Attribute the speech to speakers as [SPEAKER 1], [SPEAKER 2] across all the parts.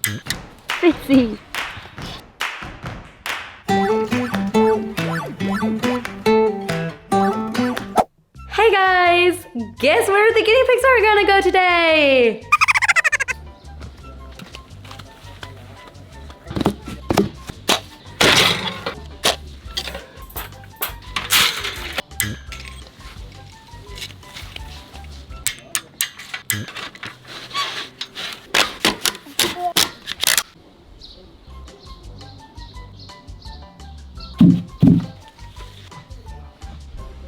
[SPEAKER 1] Fitzy. Hey guys! Guess where the guinea pigs are gonna go today?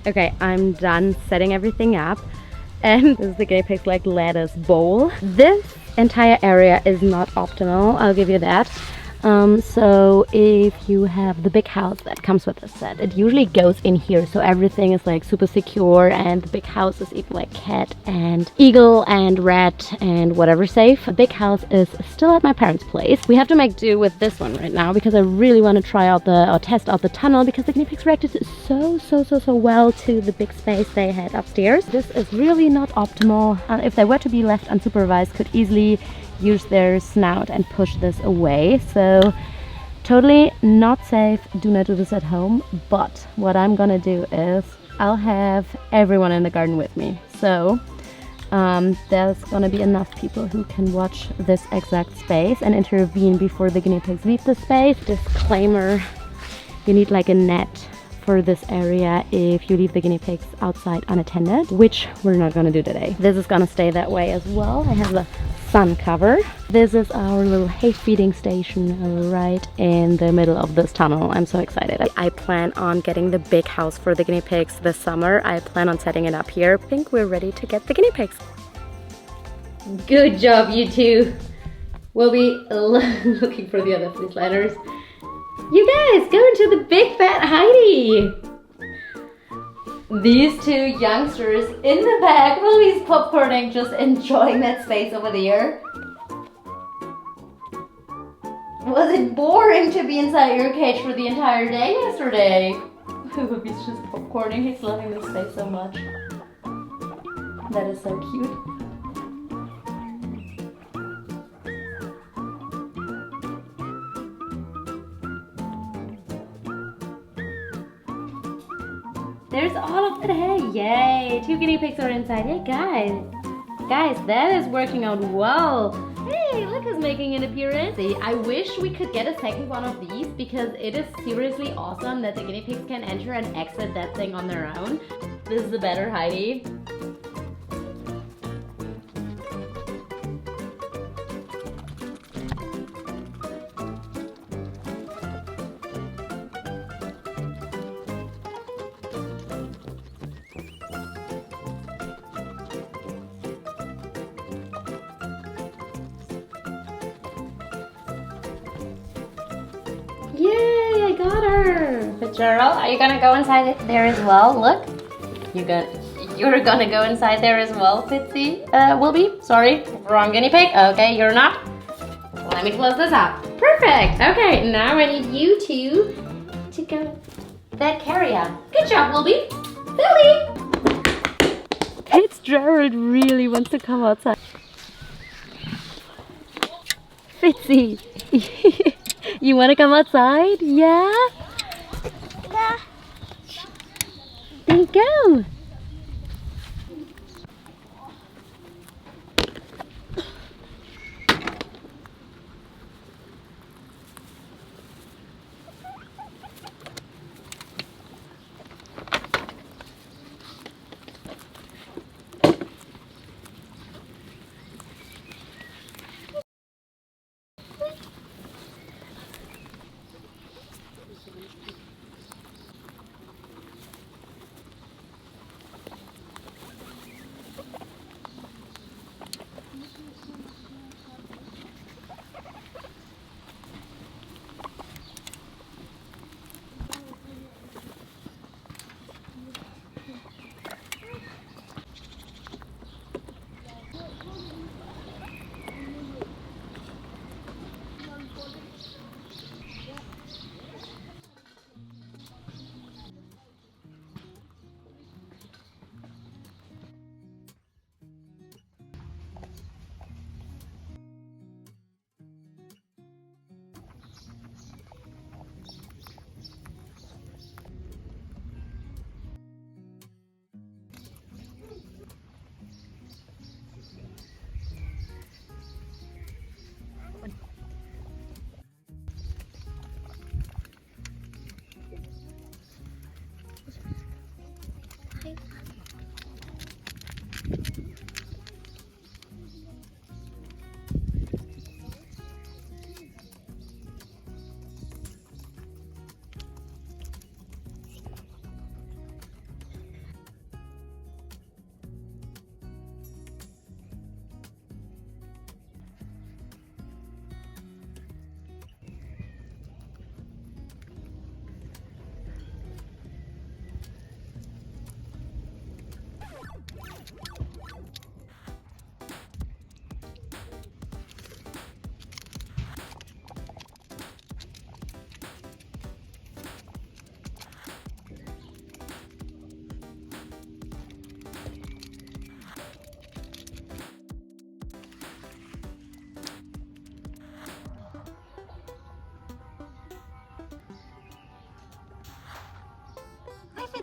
[SPEAKER 1] Okay, I'm done setting everything up. And this is the guinea pig's like lettuce bowl. This entire area is not optimal, I'll give you that. So if you have the big house that comes with the set, it usually goes in here, so everything is like super secure, and the big house is even like cat and eagle and rat and whatever safe. The big house is still at my parents' place. We have to make do with this one right now because I really want to try out or test out the tunnel, because the guinea pigs reacted so well to the big space they had upstairs. This is really not optimal. If they were to be left unsupervised, could easily use their snout and push this away. So totally not safe. Do not do this at home. But what I'm gonna do is I'll have everyone in the garden with me. So there's gonna be enough people who can watch this exact space and intervene before the guinea pigs leave the space. Disclaimer, you need like a net for this area if you leave the guinea pigs outside unattended, which we're not gonna do today. This is gonna stay that way as well. I have the sun cover. This is our little hay feeding station right in the middle of this tunnel. I'm so excited. I plan on getting the big house for the guinea pigs this summer. I plan on setting it up here. I think we're ready to get the guinea pigs. Good job, you two. We'll be looking for the other fleece liners. You guys, go into the big fat Heidi. These two youngsters in the back, Lily's popcorning, just enjoying that space over there. Was it boring to be inside your cage for the entire day yesterday? Lily's just popcorning, he's loving this space so much. That is so cute. There's all of it. Hey, yay! 2 guinea pigs are inside. Hey guys, that is working out well. Hey, look who's making an appearance. See, I wish we could get a second one of these, because it is seriously awesome that the guinea pigs can enter and exit that thing on their own. This is the better Heidi. Yay, I got her! Fitzgerald, are you gonna go inside there as well? Look, you're gonna go inside there as well, Fitzy. Wilby, sorry, wrong guinea pig. Okay, you're not. Let me close this up. Perfect. Okay, now I need you two to go that carrier. Good job, Wilby. Billy! Fitzgerald really wants to come outside. Fitzy. You want to come outside? Yeah? Yeah. There you go.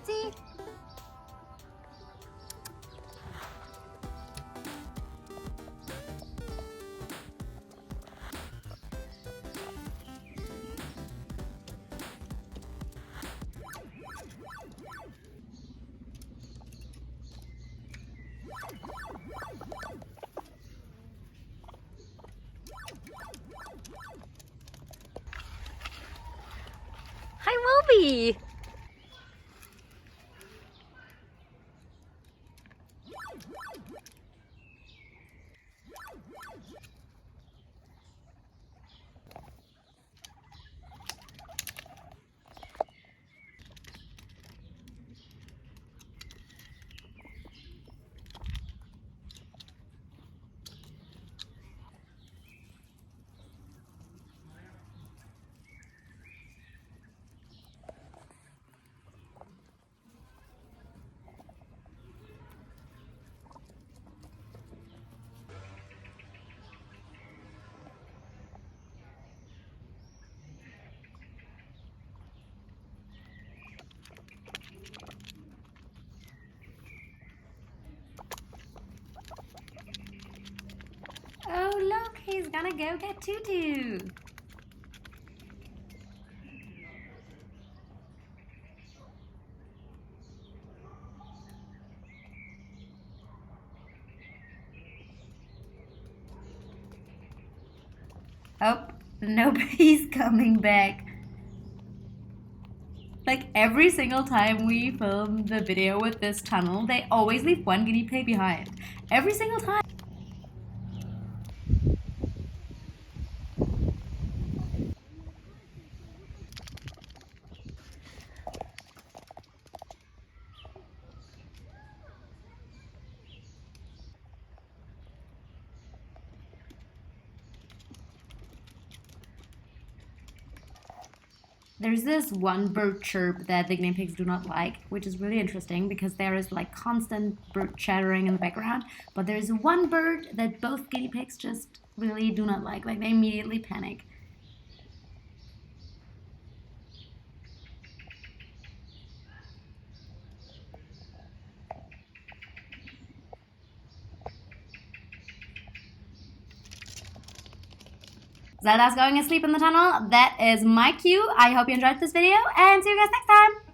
[SPEAKER 1] Fitzy? Hi, Wilby! Oh, look, he's gonna go get Tutu. Oh, nobody's coming back. Like every single time we film the video with this tunnel, they always leave one guinea pig behind. Every single time. There's this one bird chirp that the guinea pigs do not like, which is really interesting because there is like constant bird chattering in the background. But there's one bird that both guinea pigs just really do not like. Like they immediately panic. Zelda's going asleep in the tunnel. That is my cue. I hope you enjoyed this video and see you guys next time.